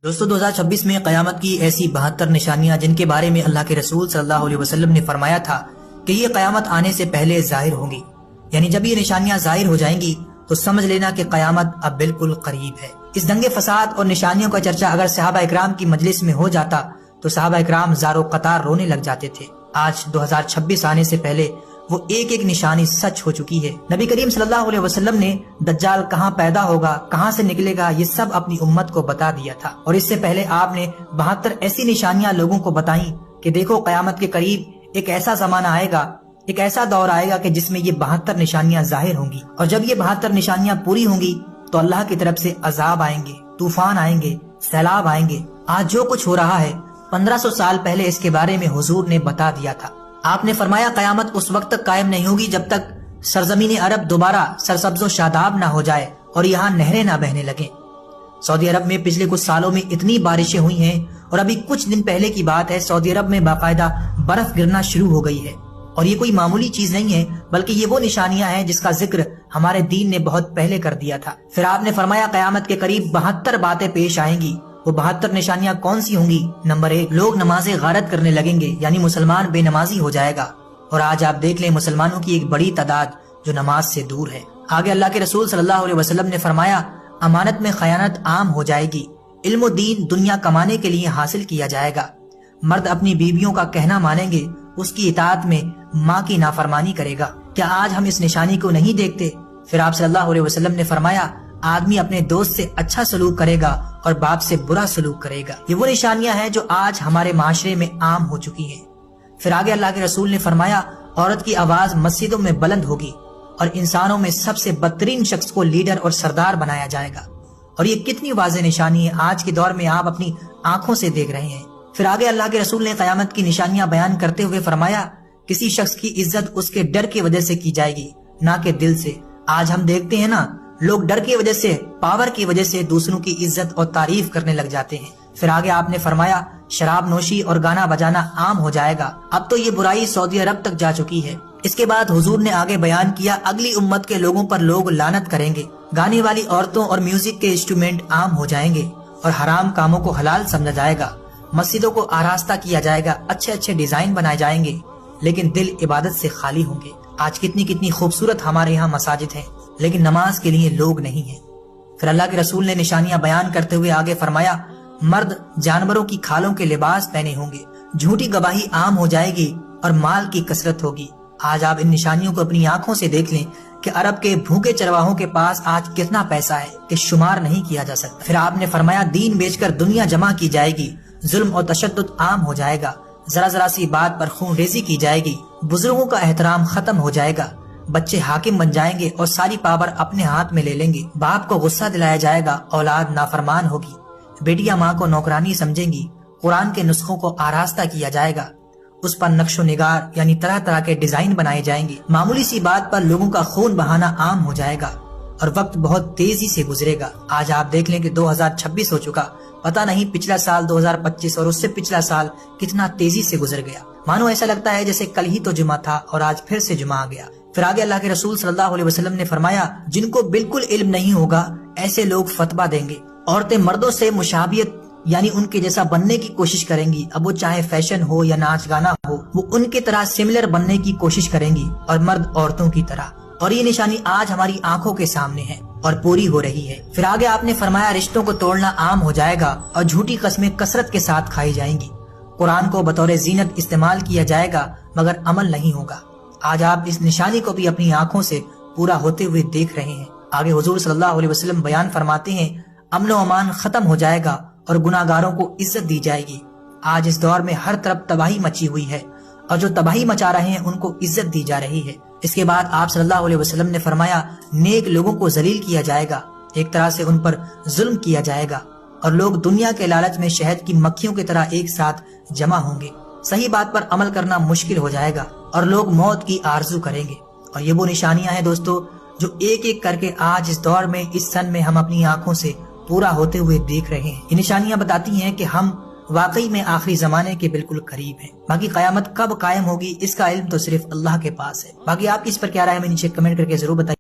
دوستو 2026 میں قیامت کی ایسی 72 نشانیاں جن کے بارے میں اللہ کے رسول صلی اللہ علیہ وسلم نے فرمایا تھا کہ یہ قیامت آنے سے پہلے ظاہر ہوں گی، یعنی جب یہ نشانیاں ظاہر ہو جائیں گی تو سمجھ لینا کہ قیامت اب بالکل قریب ہے۔ اس دنگے فساد اور نشانیوں کا چرچا اگر صحابہ اکرام کی مجلس میں ہو جاتا تو صحابہ اکرام زار و قطار رونے لگ جاتے تھے۔ آج 2026 آنے سے پہلے وہ ایک ایک نشانی سچ ہو چکی ہے۔ نبی کریم صلی اللہ علیہ وسلم نے دجال کہاں پیدا ہوگا، کہاں سے نکلے گا، یہ سب اپنی امت کو بتا دیا تھا، اور اس سے پہلے آپ نے 72 ایسی نشانیاں لوگوں کو بتائیں کہ دیکھو قیامت کے قریب ایک ایسا زمانہ آئے گا، ایک ایسا دور آئے گا کہ جس میں یہ 72 نشانیاں ظاہر ہوں گی، اور جب یہ 72 نشانیاں پوری ہوں گی تو اللہ کی طرف سے عذاب آئیں گے، طوفان آئیں گے، سیلاب آئیں گے۔ آج جو کچھ ہو رہا ہے 1500 سال پہلے اس کے بارے میں حضور نے بتا دیا تھا۔ آپ نے فرمایا قیامت اس وقت تک قائم نہیں ہوگی جب تک سرزمین عرب دوبارہ سرسبز و شاداب نہ ہو جائے اور یہاں نہریں نہ بہنے لگیں۔ سعودی عرب میں پچھلے کچھ سالوں میں اتنی بارشیں ہوئی ہیں، اور ابھی کچھ دن پہلے کی بات ہے سعودی عرب میں باقاعدہ برف گرنا شروع ہو گئی ہے، اور یہ کوئی معمولی چیز نہیں ہے بلکہ یہ وہ نشانیاں ہیں جس کا ذکر ہمارے دین نے بہت پہلے کر دیا تھا۔ پھر آپ نے فرمایا قیامت کے قریب 72 باتیں پیش آئیں گی۔ وہ 72 نشانیاں کون سی ہوں گی؟ نمبر 1، لوگ نماز غارت کرنے لگیں گے، یعنی مسلمان بے نمازی ہو جائے گا، اور آج آپ دیکھ لیں مسلمانوں کی ایک بڑی تعداد جو نماز سے دور ہے۔ آگے اللہ کے رسول صلی اللہ علیہ وسلم نے فرمایا امانت میں خیانت عام ہو جائے گی، علم و دین دنیا کمانے کے لیے حاصل کیا جائے گا، مرد اپنی بیویوں کا کہنا مانیں گے، اس کی اطاعت میں ماں کی نافرمانی کرے گا۔ کیا آج ہم اس نشانی کو نہیں دیکھتے؟ پھر آپ صلی اللہ علیہ وسلم نے فرمایا آدمی اپنے دوست سے اچھا سلوک کرے گا اور باپ سے برا سلوک کرے گا۔ یہ وہ نشانیاں ہیں جو آج ہمارے معاشرے میں عام ہو چکی ہیں۔ پھر آگے اللہ کے رسول نے فرمایا عورت کی آواز مسجدوں میں بلند ہوگی، اور انسانوں میں سب سے بدترین شخص کو لیڈر اور سردار بنایا جائے گا، اور یہ کتنی واضح نشانی ہے آج کے دور میں آپ اپنی آنکھوں سے دیکھ رہے ہیں۔ پھر آگے اللہ کے رسول نے قیامت کی نشانیاں بیان کرتے ہوئے فرمایا کسی شخص کی عزت اس کے ڈر کی وجہ سے کی جائے گی، نہ کہ دل سے۔ آج ہم دیکھتے ہیں نا لوگ ڈر کی وجہ سے، پاور کی وجہ سے دوسروں کی عزت اور تعریف کرنے لگ جاتے ہیں۔ پھر آگے آپ نے فرمایا شراب نوشی اور گانا بجانا عام ہو جائے گا، اب تو یہ برائی سعودی عرب تک جا چکی ہے۔ اس کے بعد حضور نے آگے بیان کیا اگلی امت کے لوگوں پر لوگ لعنت کریں گے، گانے والی عورتوں اور میوزک کے انسٹرومنٹ عام ہو جائیں گے، اور حرام کاموں کو حلال سمجھا جائے گا، مسجدوں کو آراستہ کیا جائے گا، اچھے اچھے ڈیزائن بنائے جائیں گے، لیکن دل عبادت سے خالی ہوں گے۔ آج کتنی خوبصورت ہمارے یہاں مساجد ہیں، لیکن نماز کے لیے لوگ نہیں ہیں۔ پھر اللہ کے رسول نے نشانیاں بیان کرتے ہوئے آگے فرمایا مرد جانوروں کی کھالوں کے لباس پہنے ہوں گے، جھوٹی گواہی عام ہو جائے گی، اور مال کی کثرت ہوگی۔ آج آپ ان نشانیوں کو اپنی آنکھوں سے دیکھ لیں کہ عرب کے بھوکے چرواہوں کے پاس آج کتنا پیسہ ہے کہ شمار نہیں کیا جا سکتا۔ پھر آپ نے فرمایا دین بیچ کر دنیا جمع کی جائے گی، ظلم اور تشدد عام ہو جائے گا، ذرا سی بات پر خون ریزی کی جائے گی، بزرگوں کا احترام ختم ہو جائے گا، بچے حاکم بن جائیں گے اور ساری پاور اپنے ہاتھ میں لے لیں گے، باپ کو غصہ دلایا جائے گا، اولاد نافرمان ہوگی، بیٹیاں ماں کو نوکرانی سمجھیں گی، قرآن کے نسخوں کو آراستہ کیا جائے گا، اس پر نقش و نگار یعنی طرح طرح کے ڈیزائن بنائے جائیں گے، معمولی سی بات پر لوگوں کا خون بہانا عام ہو جائے گا، اور وقت بہت تیزی سے گزرے گا۔ آج آپ دیکھ لیں کہ 2026 ہو چکا، پتہ نہیں پچھلا سال 2025 اور اس سے پچھلا سال کتنا تیزی سے گزر گیا، مانو ایسا لگتا ہے جیسے کل ہی تو جمعہ تھا اور آج پھر سے جمعہ آ گیا۔ پھر آگے اللہ کے رسول صلی اللہ علیہ وسلم نے فرمایا جن کو بالکل علم نہیں ہوگا ایسے لوگ فتویٰ دیں گے، عورتیں مردوں سے مشابہت یعنی ان کے جیسا بننے کی کوشش کریں گی، اب وہ چاہے فیشن ہو یا ناچ گانا ہو، وہ ان کی طرح سملر بننے کی کوشش کریں گی، اور مرد عورتوں کی طرح، اور یہ نشانی آج ہماری آنکھوں کے سامنے ہے اور پوری ہو رہی ہے۔ پھر آگے آپ نے فرمایا رشتوں کو توڑنا عام ہو جائے گا، اور جھوٹی قسمیں کثرت کے ساتھ کھائی جائیں گی، قرآن کو بطور زینت استعمال کیا جائے گا مگر عمل نہیں ہوگا۔ آج آپ اس نشانی کو بھی اپنی آنکھوں سے پورا ہوتے ہوئے دیکھ رہے ہیں۔ آگے حضور صلی اللہ علیہ وسلم بیان فرماتے ہیں امن و امان ختم ہو جائے گا اور گناہگاروں کو عزت دی جائے گی۔ آج اس دور میں ہر طرف تباہی مچی ہوئی ہے، اور جو تباہی مچا رہے ہیں ان کو عزت دی جا رہی ہے۔ اس کے بعد آپ صلی اللہ علیہ وسلم نے فرمایا نیک لوگوں کو ذلیل کیا جائے گا، ایک طرح سے ان پر ظلم کیا جائے گا، اور لوگ دنیا کے لالچ میں شہد کی مکھیوں کی طرح ایک ساتھ جمع ہوں گے، صحیح بات پر عمل کرنا مشکل ہو جائے گا، اور لوگ موت کی آرزو کریں گے۔ اور یہ وہ نشانیاں ہیں دوستو جو ایک ایک کر کے آج اس دور میں اس سن میں ہم اپنی آنکھوں سے پورا ہوتے ہوئے دیکھ رہے ہیں۔ یہ نشانیاں بتاتی ہیں کہ ہم واقعی میں آخری زمانے کے بالکل قریب ہیں۔ باقی قیامت کب قائم ہوگی اس کا علم تو صرف اللہ کے پاس ہے۔ باقی آپ کی اس پر کیا رائے ہے، میں نیچے کمنٹ کر کے ضرور بتائیے۔